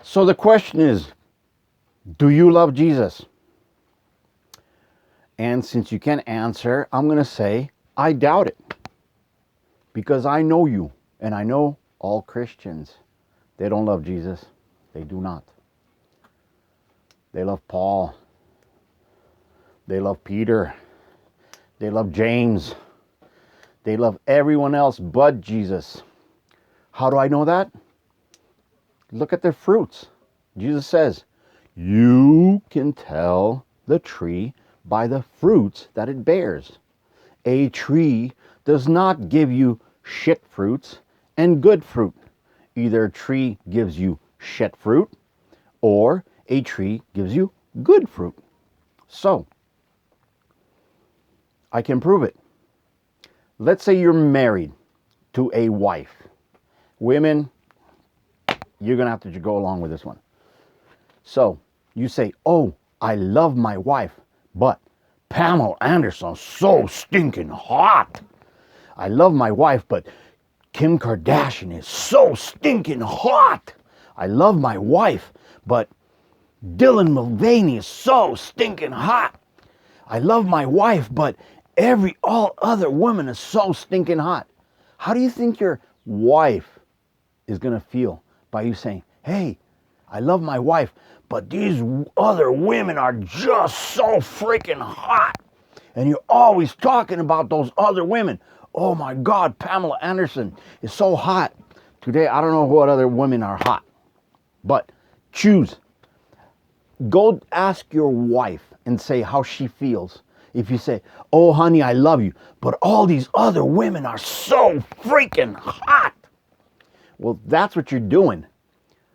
So the question is, do you love Jesus? And since you can't answer, I'm going to say, I doubt it. Because I know you, and I know all Christians. They don't love Jesus. They do not. They love Paul. They love Peter. They love James. They love everyone else but Jesus. How do I know that? Look at their fruits. Jesus says, you can tell the tree by the fruits that it bears. A tree does not give you shit fruits and good fruit. Either a tree gives you shit fruit or a tree gives you good fruit. So, I can prove it. Let's say you're married to a wife. Women, you're going to have to go along with this one. So, you say, oh, I love my wife, but Pamela Anderson's so stinking hot. I love my wife, but Kim Kardashian is so stinking hot. I love my wife, but Dylan Mulvaney is so stinking hot. I love my wife, but all other women is so stinking hot. How do you think your wife is going to feel by you saying, hey, I love my wife, but these other women are just so freaking hot. And you're always talking about those other women. Oh my God, Pamela Anderson is so hot. Today, I don't know what other women are hot. But choose. Go ask your wife and say how she feels. If you say, oh honey, I love you, but all these other women are so freaking hot. Well, that's what you're doing.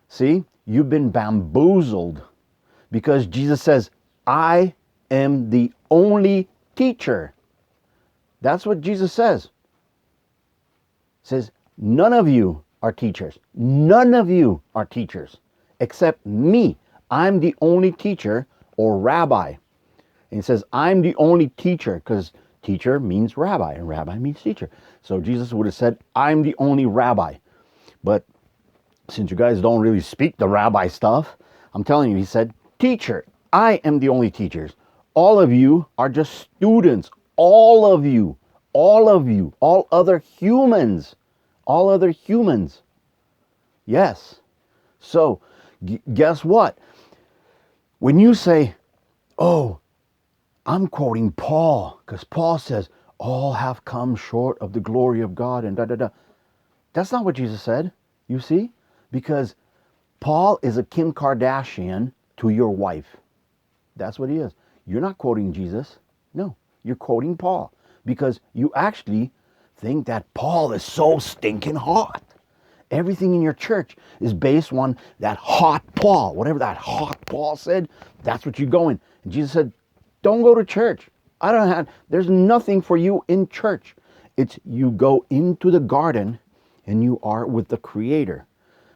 See, you've been bamboozled because Jesus says, I am the only teacher. That's what Jesus says. He says, none of you are teachers. None of you are teachers except me. I'm the only teacher or rabbi. And he says, I'm the only teacher because teacher means rabbi and rabbi means teacher. So Jesus would have said, I'm the only rabbi. But since you guys don't really speak the rabbi stuff, I'm telling you, he said, teacher, I am the only teachers. All of you are just students. All of you, all other humans, Yes. So, guess what? When you say, oh, I'm quoting Paul, because Paul says, all have come short of the glory of God and da da da. That's not what Jesus said, you see? Because Paul is a Kim Kardashian to your wife. That's what he is. You're not quoting Jesus. No, you're quoting Paul. Because you actually think that Paul is so stinking hot. Everything in your church is based on that hot Paul. Whatever that hot Paul said, that's what you're going. And Jesus said, don't go to church. There's nothing for you in church. It's you go into the garden and you are with the Creator.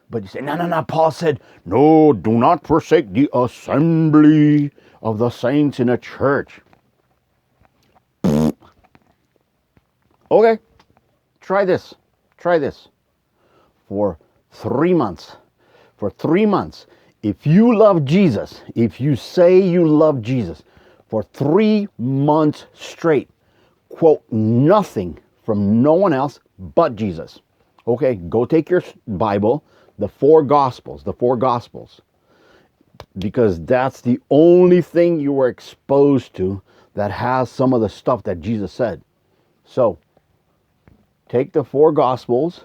But you say, no, Paul said, no, do not forsake the assembly of the saints in a church. Okay, try this. For 3 months. For 3 months. If you love Jesus, if you say you love Jesus, for 3 months straight, quote nothing from no one else but Jesus. Okay, go take your Bible, the four Gospels, because that's the only thing you were exposed to that has some of the stuff that Jesus said. So, take the four Gospels,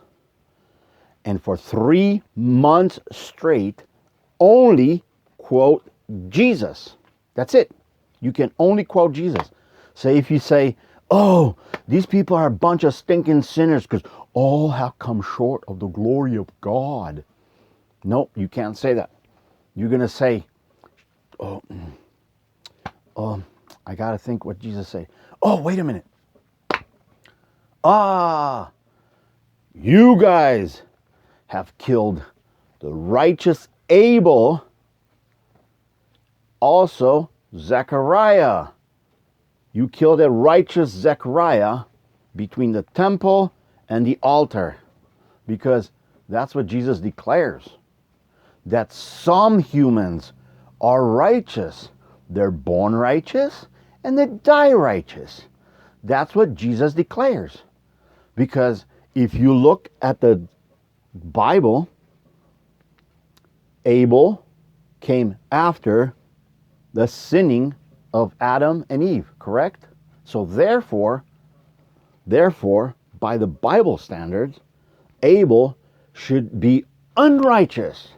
and for 3 months straight, only quote Jesus. That's it. You can only quote Jesus. Say if you say, oh, these people are a bunch of stinking sinners because all have come short of the glory of God. Nope, you can't say that. You're going to say, oh, I got to think what Jesus said. Oh, wait a minute. You guys have killed the righteous Abel, also Zechariah. You killed a righteous Zechariah between the temple and the altar, because that's what Jesus declares. that some humans are righteous. They're born righteous and they die righteous. That's what Jesus declares. Because if you look at the Bible, Abel came after the sinning of Adam and Eve, correct? So therefore, by the Bible standards, Abel should be unrighteous.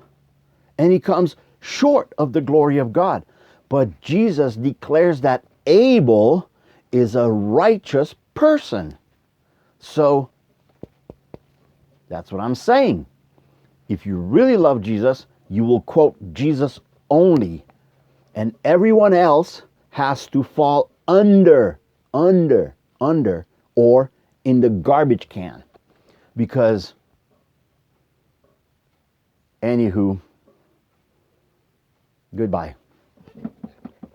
And he comes short of the glory of God. But Jesus declares that Abel is a righteous person. So that's what I'm saying. If you really love Jesus, you will quote Jesus only. And everyone else has to fall under, or in the garbage can. Because, anywho, goodbye.